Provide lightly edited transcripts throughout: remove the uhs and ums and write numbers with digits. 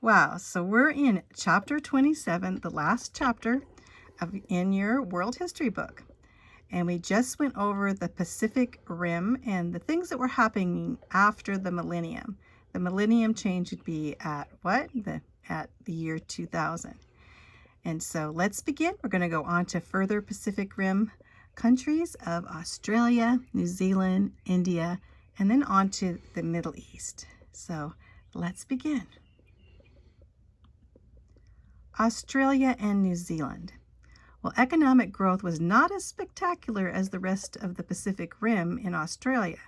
Wow, so we're in chapter 27, the last chapter in your world history book. And we just went over the Pacific Rim and the things that were happening after the millennium. The millennium change would be at what? At the year 2000. And so let's begin. We're going to go on to further Pacific Rim countries of Australia, New Zealand, India, and then on to the Middle East. So let's begin. Australia and New Zealand. Well, economic growth was not as spectacular as the rest of the Pacific Rim in Australia,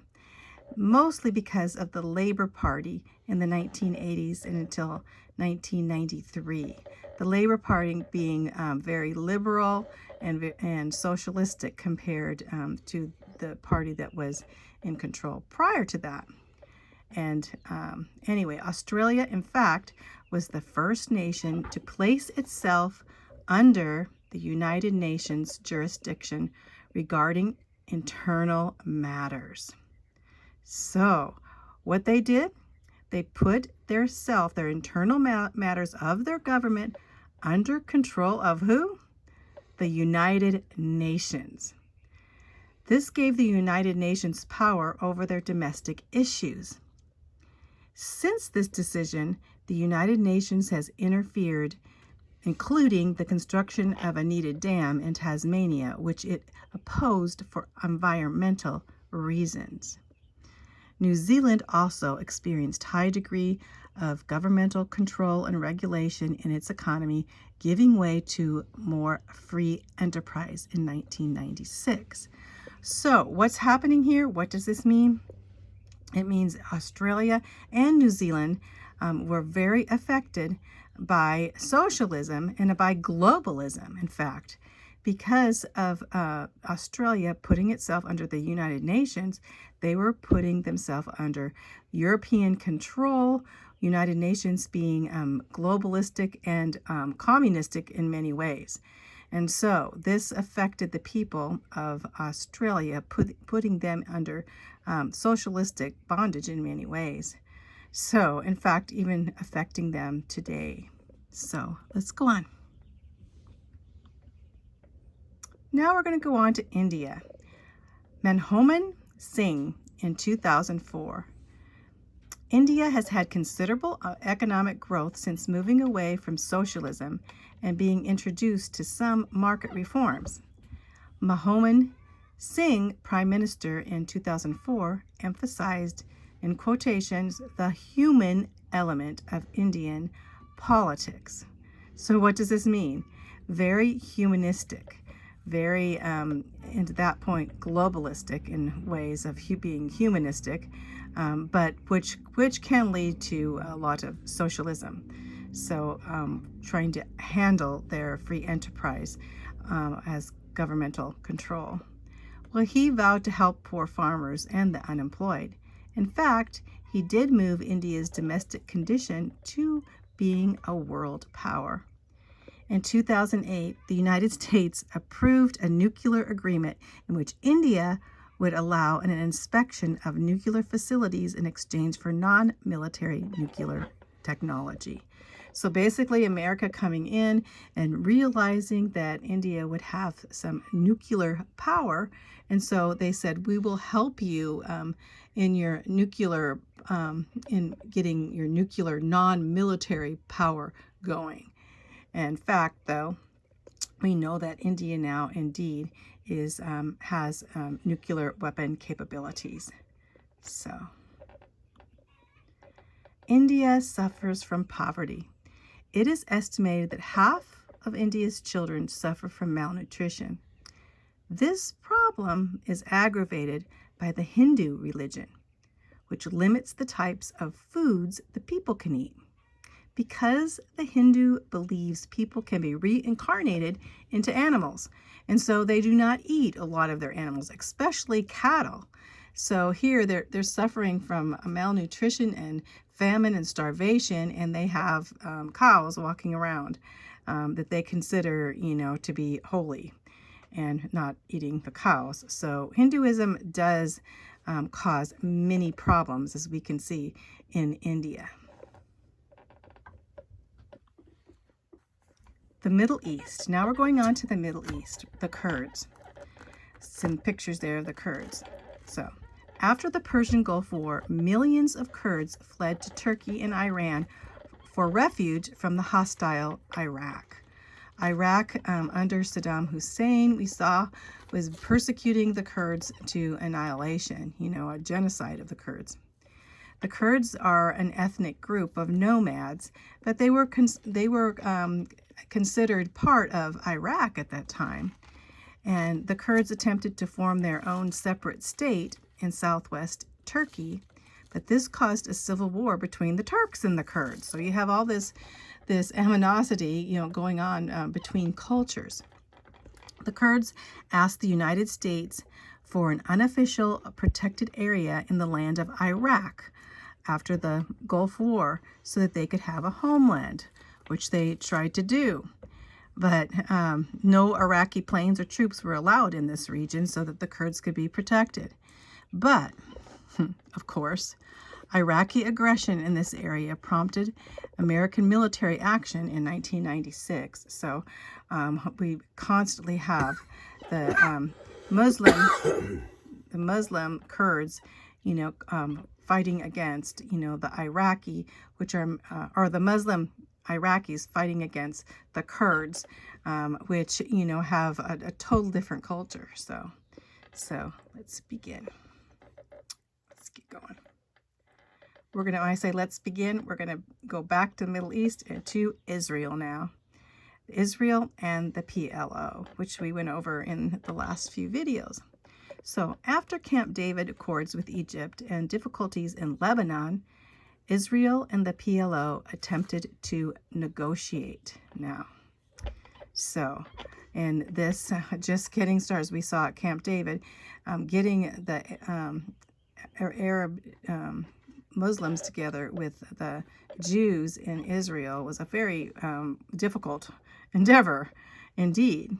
mostly because of the Labour Party in the 1980s and until 1993. The Labour Party being very liberal and socialistic compared to the party that was in control prior to that. And anyway, Australia, in fact, was the first nation to place itself under the United Nations jurisdiction regarding internal matters. So, what they did, they put their internal matters of their government under control of who? The United Nations. This gave the United Nations power over their domestic issues. Since this decision, the United Nations has interfered, including the construction of a needed dam in Tasmania, which it opposed for environmental reasons. New Zealand also experienced high degree of governmental control and regulation in its economy, giving way to more free enterprise in 1996. So what's happening here? What does this mean? It means Australia and New Zealand were very affected by socialism and by globalism, in fact. Because of Australia putting itself under the United Nations, they were putting themselves under European control, United Nations being globalistic and communistic in many ways. And so this affected the people of Australia, putting them under socialistic bondage in many ways. So, in fact, even affecting them today. So, let's go on. Now we're going to go on to India. Manmohan Singh in 2004. India has had considerable economic growth since moving away from socialism and being introduced to some market reforms. Manmohan Singh, Prime Minister in 2004, emphasized, in quotations, the human element of Indian politics. So what does this mean? Very humanistic, very, and to that point, globalistic in ways of being humanistic, but which can lead to a lot of socialism. So trying to handle their free enterprise as governmental control. Well, he vowed to help poor farmers and the unemployed. In fact, he did move India's domestic condition to being a world power. In 2008, the United States approved a nuclear agreement in which India would allow an inspection of nuclear facilities in exchange for non-military nuclear technology. So basically, America coming in and realizing that India would have some nuclear power. And so they said, we will help you in your nuclear, in getting your nuclear non-military power going. In fact, though, we know that India now indeed has nuclear weapon capabilities. So, India suffers from poverty. It is estimated that half of India's children suffer from malnutrition. This problem is aggravated by the Hindu religion, which limits the types of foods the people can eat. Because the Hindu believes people can be reincarnated into animals, and so they do not eat a lot of their animals, especially cattle. So here they're suffering from malnutrition and famine and starvation, and they have cows walking around that they consider, to be holy and not eating the cows. So Hinduism does cause many problems, as we can see in India. The Middle East. Now we're going on to the Middle East, the Kurds. Some pictures there of the Kurds. So, after the Persian Gulf War, millions of Kurds fled to Turkey and Iran for refuge from the hostile Iraq. Iraq, under Saddam Hussein, we saw, was persecuting the Kurds to annihilation, a genocide of the Kurds. The Kurds are an ethnic group of nomads, but they were considered part of Iraq at that time. And the Kurds attempted to form their own separate state in southwest Turkey, but this caused a civil war between the Turks and the Kurds. So you have all this animosity, going on between cultures. The Kurds asked the United States for an unofficial protected area in the land of Iraq after the Gulf War so that they could have a homeland, which they tried to do. But no Iraqi planes or troops were allowed in this region so that the Kurds could be protected. But, of course, Iraqi aggression in this area prompted American military action in 1996. So we constantly have the Muslim Kurds, fighting against, the Iraqi, which are, or the Muslim Iraqis fighting against the Kurds, which, have a total different culture. So let's begin. Let's get going. When I say let's begin, we're going to go back to the Middle East and to Israel now. Israel and the PLO, which we went over in the last few videos. So after Camp David accords with Egypt and difficulties in Lebanon, Israel and the PLO attempted to negotiate now. So, and this, just getting started, as we saw at Camp David, getting the Arab Muslims together with the Jews in Israel was a very difficult endeavor indeed.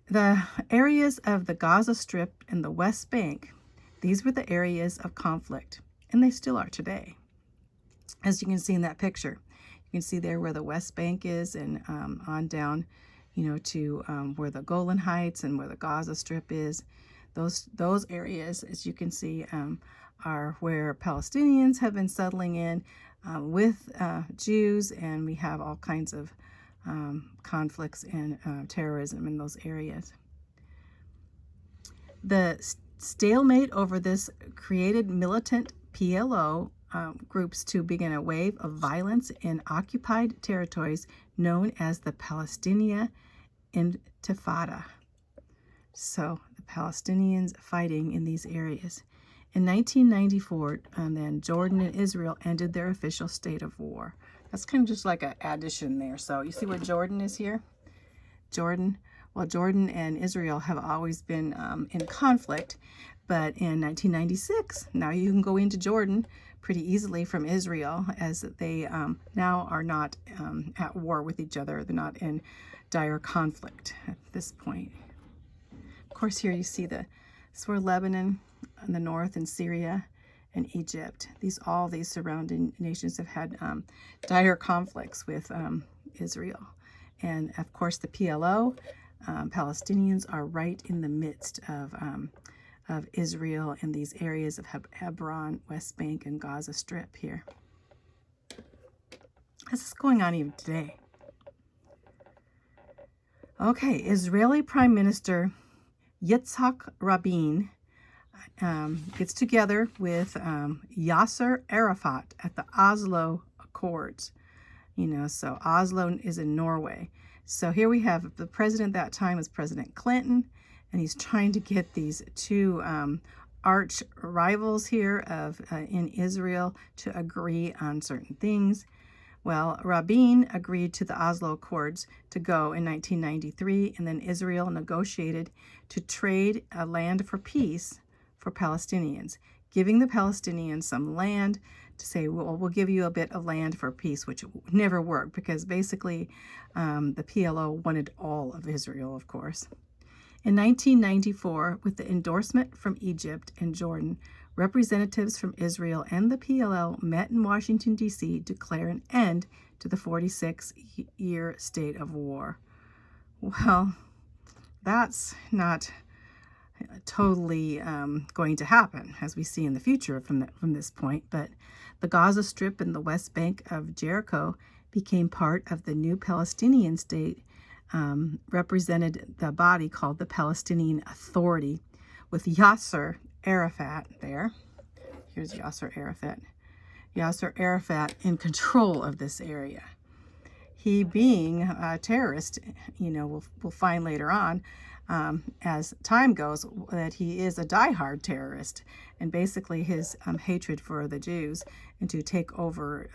The areas of the Gaza Strip and the West Bank, these were the areas of conflict, and they still are today. As you can see in that picture, you can see there where the West Bank is, and on down, to where the Golan Heights and where the Gaza Strip is. Those areas, as you can see, are where Palestinians have been settling in with Jews, and we have all kinds of conflicts and terrorism in those areas. The stalemate over this created militant PLO groups to begin a wave of violence in occupied territories known as the Palestinian Intifada. So the Palestinians fighting in these areas. In 1994, then Jordan and Israel ended their official state of war. That's kind of just like an addition there. So you see where Jordan is here? Jordan and Israel have always been in conflict, but in 1996, now you can go into Jordan pretty easily from Israel, as they now are not at war with each other. They're not in dire conflict at this point. Of course, here you see this where Lebanon in the north, and Syria and Egypt. All these surrounding nations have had dire conflicts with Israel. And of course, the PLO, Palestinians, are right in the midst of Israel in these areas of Hebron, West Bank, and Gaza Strip here. This is going on even today. Okay, Israeli Prime Minister Yitzhak Rabin gets together with Yasser Arafat at the Oslo Accords. So Oslo is in Norway. So here we have the president at that time was President Clinton, and he's trying to get these two arch rivals here in Israel to agree on certain things. Well, Rabin agreed to the Oslo Accords to go in 1993, and then Israel negotiated to trade a land for peace for Palestinians, giving the Palestinians some land to say, well, we'll give you a bit of land for peace, which never worked because basically the PLO wanted all of Israel, of course. In 1994, with the endorsement from Egypt and Jordan, Representatives from Israel and the PLO met in Washington, D.C. to declare an end to the 46-year state of war. Well, that's not totally going to happen, as we see in the future from this point. But the Gaza Strip and the West Bank of Jericho became part of the new Palestinian state, represented the body called the Palestinian Authority, with Yasser Arafat there. Here's Yasser Arafat. Yasser Arafat in control of this area. He being a terrorist, we'll find later on, as time goes, that he is a diehard terrorist, and basically his hatred for the Jews and to take over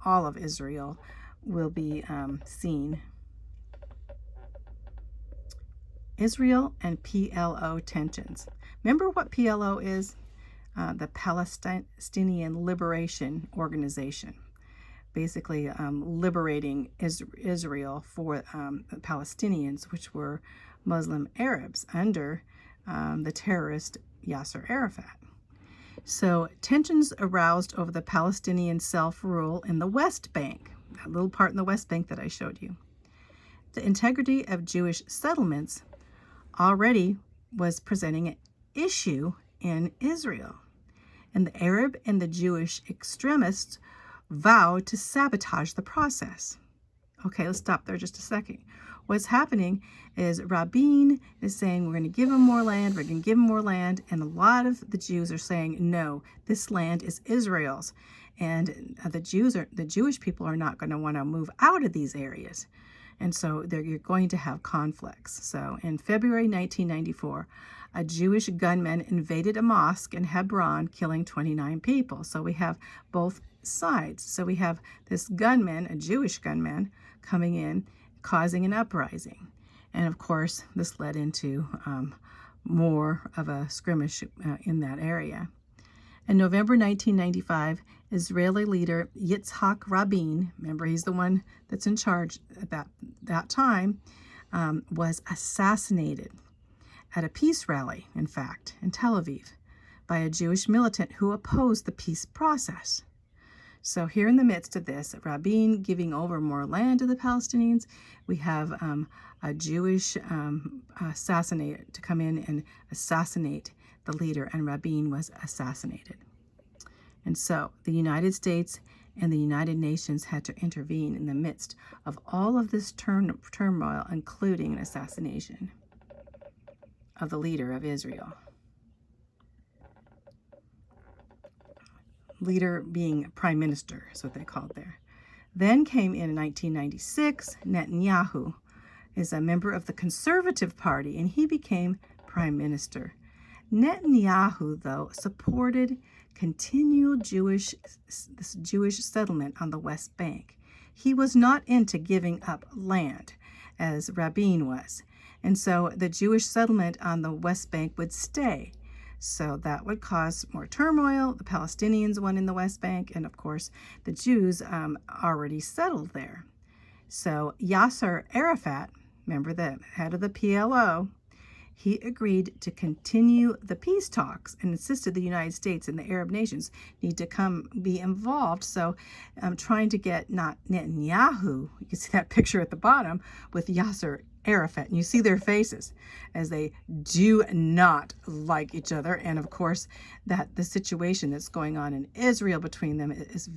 all of Israel will be seen. Israel and PLO tensions. Remember what PLO is? The Palestinian Liberation Organization. Basically liberating Israel for the Palestinians, which were Muslim Arabs under the terrorist Yasser Arafat. So tensions aroused over the Palestinian self-rule in the West Bank, that little part in the West Bank that I showed you. The integrity of Jewish settlements already was presenting an issue in Israel, and the Arab and the Jewish extremists vowed to sabotage the process. Okay, let's stop there just a second. What's happening is Rabin is saying we're going to give them more land, we're going to give them more land, and a lot of the Jews are saying no, this land is Israel's, and the Jewish people are not going to want to move out of these areas, and so you're going to have conflicts. So in February 1994, a Jewish gunman invaded a mosque in Hebron, killing 29 people. So we have both sides. So we have this gunman, a Jewish gunman, coming in, causing an uprising. And of course, this led into more of a skirmish in that area. In November 1995, Israeli leader Yitzhak Rabin, remember he's the one that's in charge at that time, was assassinated at a peace rally, in fact, in Tel Aviv, by a Jewish militant who opposed the peace process. So here in the midst of this, Rabin giving over more land to the Palestinians, we have a Jewish assassinator to come in and assassinate the leader, and Rabin was assassinated. And so the United States and the United Nations had to intervene in the midst of all of this turmoil, including an assassination of the leader of Israel. Leader being prime minister is what they called there. Then came in 1996, Netanyahu is a member of the Conservative Party, and he became prime minister. Netanyahu, though, supported continual Jewish settlement on the West Bank. He was not into giving up land, as Rabin was. And so the Jewish settlement on the West Bank would stay. So that would cause more turmoil. The Palestinians won in the West Bank, and of course, the Jews already settled there. So Yasser Arafat, remember the head of the PLO, he agreed to continue the peace talks and insisted the United States and the Arab nations need to be involved. So trying to get not Netanyahu, you can see that picture at the bottom, with Yasser Arafat, and you see their faces as they do not like each other. And of course, that the situation that's going on in Israel between them is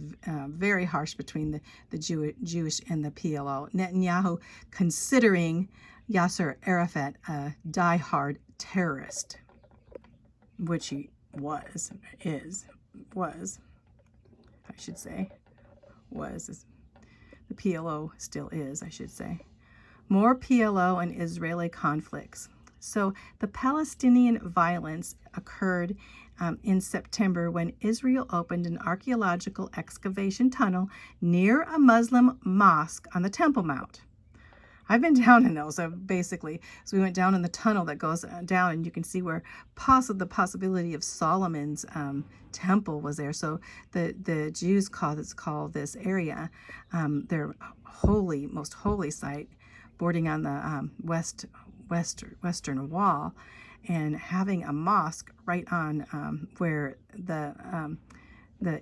very harsh between the Jewish and the PLO. Netanyahu considering Yasser Arafat a diehard terrorist, which he was, I should say, the PLO still is, I should say. More PLO and Israeli conflicts. So the Palestinian violence occurred in September when Israel opened an archaeological excavation tunnel near a Muslim mosque on the Temple Mount. I've been down in those, so we went down in the tunnel that goes down, and you can see where the possibility of Solomon's temple was there. So the Jews call this area their most holy site, bordering on the western wall. and having a mosque right on where the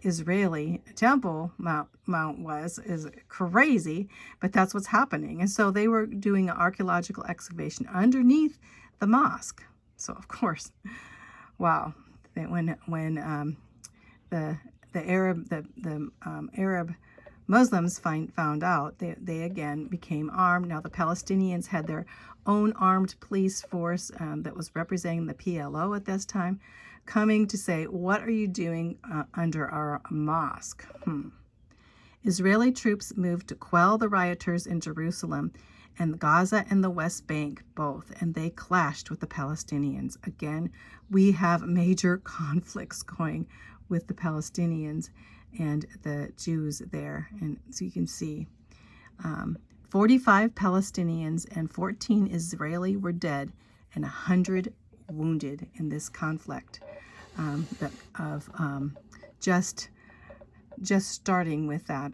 Israeli Temple Mount was is crazy, but that's what's happening. And so they were doing an archaeological excavation underneath the mosque. So of course, wow, when the Arab Muslims found out, they again became armed. Now the Palestinians had their own armed police force that was representing the PLO at this time, coming to say, what are you doing under our mosque? Israeli troops moved to quell the rioters in Jerusalem and Gaza and the West Bank both, and they clashed with the Palestinians. Again, we have major conflicts going with the Palestinians and the Jews there. And so you can see 45 Palestinians and 14 Israeli were dead and 100 wounded in this conflict just starting with that,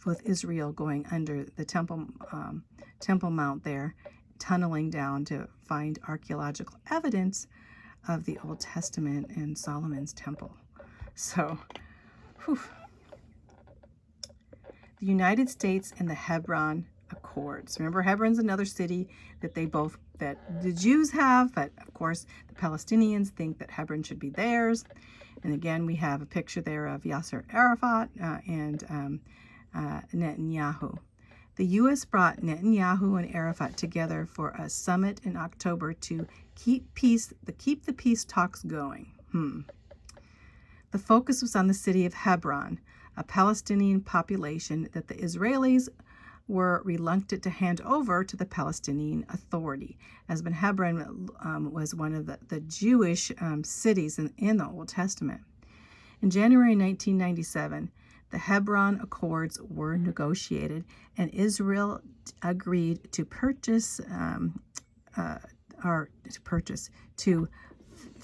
with Israel going under the Temple Mount there, tunneling down to find archaeological evidence of the Old Testament and Solomon's temple. So, whew. The United States and the Hebron Accords. Remember, Hebron's another city that that the Jews have, but of course the Palestinians think that Hebron should be theirs. And again, we have a picture there of Yasser Arafat and Netanyahu. The U.S. brought Netanyahu and Arafat together for a summit in October to keep the peace talks going. The focus was on the city of Hebron, a Palestinian population that the Israelis were reluctant to hand over to the Palestinian Authority, as Hebron was one of the Jewish cities in the Old Testament. In January 1997, the Hebron Accords were negotiated, and Israel agreed to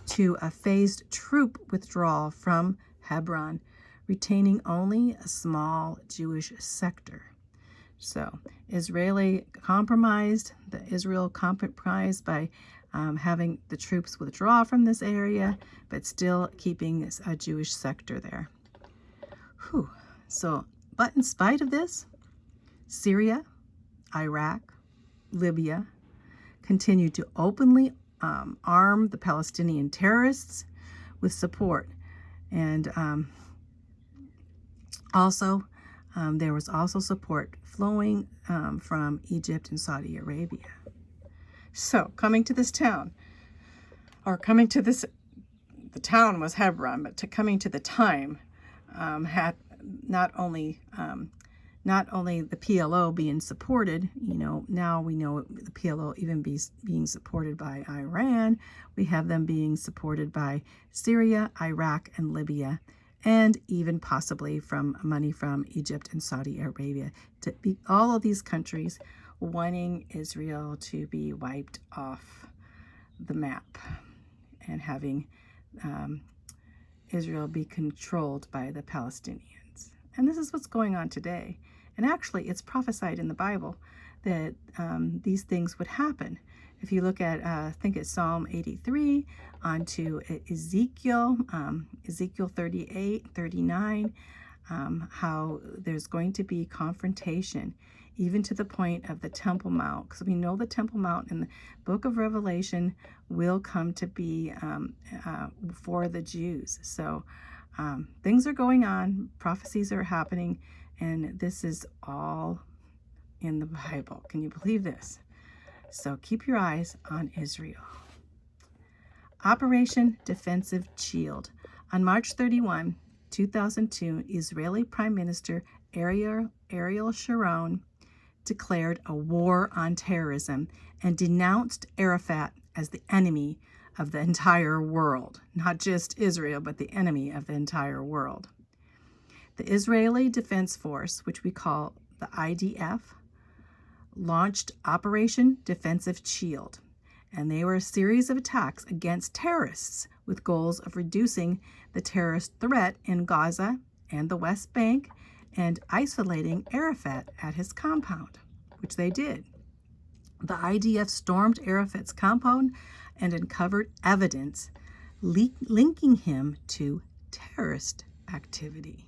to a phased troop withdrawal from Hebron, retaining only a small Jewish sector. So Israel compromised by having the troops withdraw from this area, but still keeping a Jewish sector there. But in spite of this, Syria, Iraq, Libya continued to openly arm the Palestinian terrorists with support. And there was also support flowing from Egypt and Saudi Arabia. So coming to this town, the town was Hebron, but coming to the time had not only the PLO being supported, now we know the PLO even being supported by Iran. We have them being supported by Syria, Iraq, and Libya, and even possibly from money from Egypt and Saudi Arabia, to be all of these countries wanting Israel to be wiped off the map and having Israel be controlled by the Palestinians. And this is what's going on today. And actually, it's prophesied in the Bible that these things would happen. If you look at, I think it's Psalm 83, onto Ezekiel 38, 39, how there's going to be confrontation, even to the point of the Temple Mount. Because we know the Temple Mount in the book of Revelation will come to be for the Jews. So things are going on, prophecies are happening, and this is all in the Bible. Can you believe this? So keep your eyes on Israel. Operation Defensive Shield. On March 31, 2002, Israeli Prime Minister Ariel Sharon declared a war on terrorism and denounced Arafat as the enemy of the entire world. Not just Israel, but the enemy of the entire world. The Israeli Defense Force, which we call the IDF, launched Operation Defensive Shield, and they were a series of attacks against terrorists with goals of reducing the terrorist threat in Gaza and the West Bank and isolating Arafat at his compound, which they did. The IDF stormed Arafat's compound and uncovered evidence linking him to terrorist activity.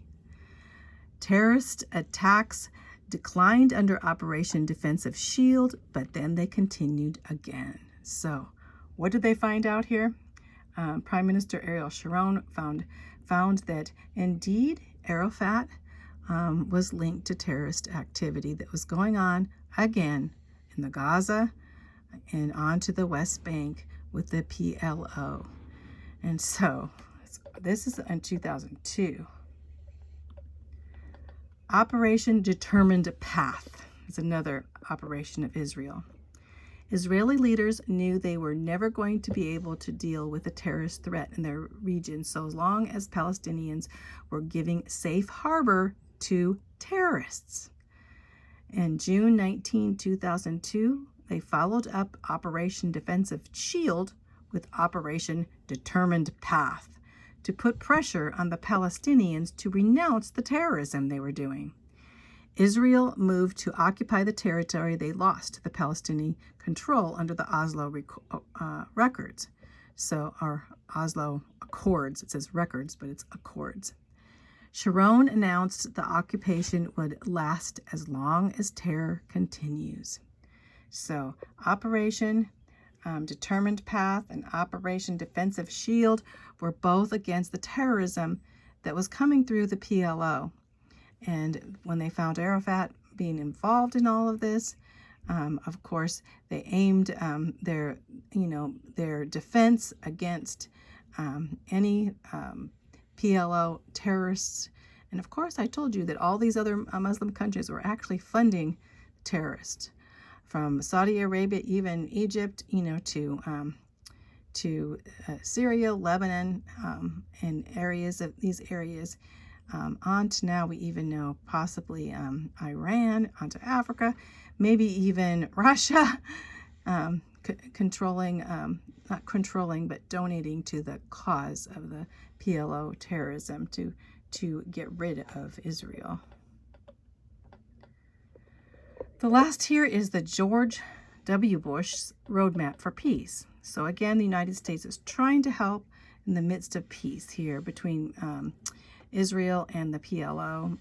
Terrorist attacks declined under Operation Defensive Shield, but then they continued again. So what did they find out here? Prime Minister Ariel Sharon found that indeed Arafat was linked to terrorist activity that was going on again in the Gaza and onto the West Bank with the PLO. And so this is in 2002. Operation Determined Path is another operation of Israel. Israeli leaders knew they were never going to be able to deal with a terrorist threat in their region so long as Palestinians were giving safe harbor to terrorists. In June 19, 2002, they followed up Operation Defensive Shield with Operation Determined Path to put pressure on the Palestinians to renounce the terrorism they were doing. Israel moved to occupy the territory they lost to the Palestinian control under the Oslo records. So, or Oslo Accords. It says records, but it's accords. Sharon announced the occupation would last as long as terror continues. So, Operation Determined Path and Operation Defensive Shield were both against the terrorism that was coming through the PLO. And when they found Arafat being involved in all of this, of course, they aimed their defense against any PLO terrorists. And of course, I told you that all these other Muslim countries were actually funding terrorists, from Saudi Arabia, even Egypt, to Syria, Lebanon, and these areas. On to now, we even know possibly Iran, onto Africa, maybe even Russia, not controlling, but donating to the cause of the PLO terrorism to get rid of Israel. The last here is the George W. Bush's Roadmap for Peace. So again, the United States is trying to help in the midst of peace here between Israel and the PLO.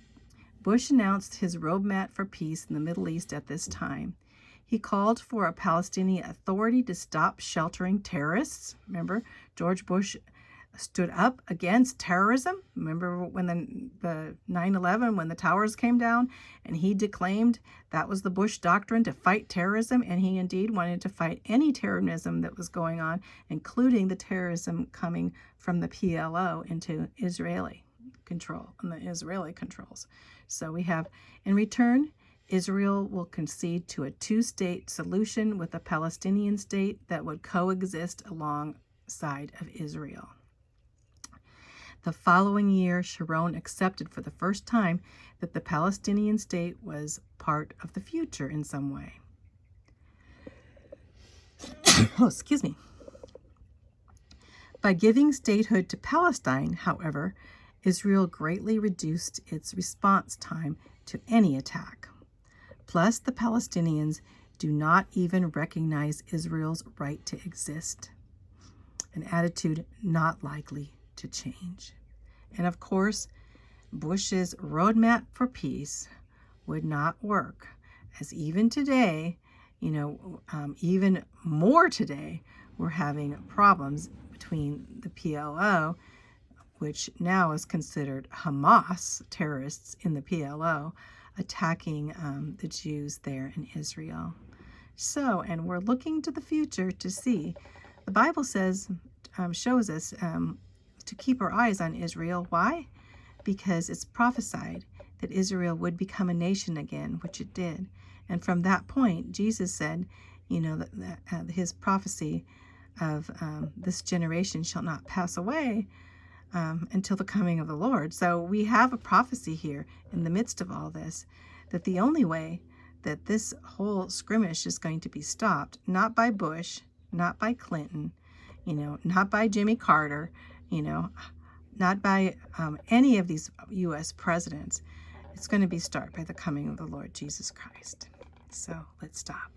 Bush announced his roadmap for peace in the Middle East at this time. He called for a Palestinian Authority to stop sheltering terrorists. Remember, George Bush stood up against terrorism. Remember when the 9/11, when the towers came down, and he declaimed that was the Bush doctrine, to fight terrorism, and he indeed wanted to fight any terrorism that was going on, including the terrorism coming from the PLO into Israeli control and the Israeli controls. So we have, in return, Israel will concede to a two-state solution with a Palestinian state that would coexist alongside of Israel. The following year, Sharon accepted for the first time that the Palestinian state was part of the future in some way. Oh, excuse me. By giving statehood to Palestine, however, Israel greatly reduced its response time to any attack. Plus, the Palestinians do not even recognize Israel's right to exist, an attitude not likely to change. And of course, Bush's roadmap for peace would not work, as even today, even more today, we're having problems between the PLO, which now is considered Hamas terrorists in the PLO, attacking the Jews there in Israel. So, and we're looking to the future to see. The Bible says, shows us to keep our eyes on Israel. Why? Because it's prophesied that Israel would become a nation again, which it did. And from that point, Jesus said, that his prophecy of this generation shall not pass away until the coming of the Lord. So we have a prophecy here in the midst of all this, that the only way that this whole skirmish is going to be stopped, not by Bush, not by Clinton, not by Jimmy Carter, not by any of these U.S. presidents. It's going to be stopped by the coming of the Lord Jesus Christ. So let's stop.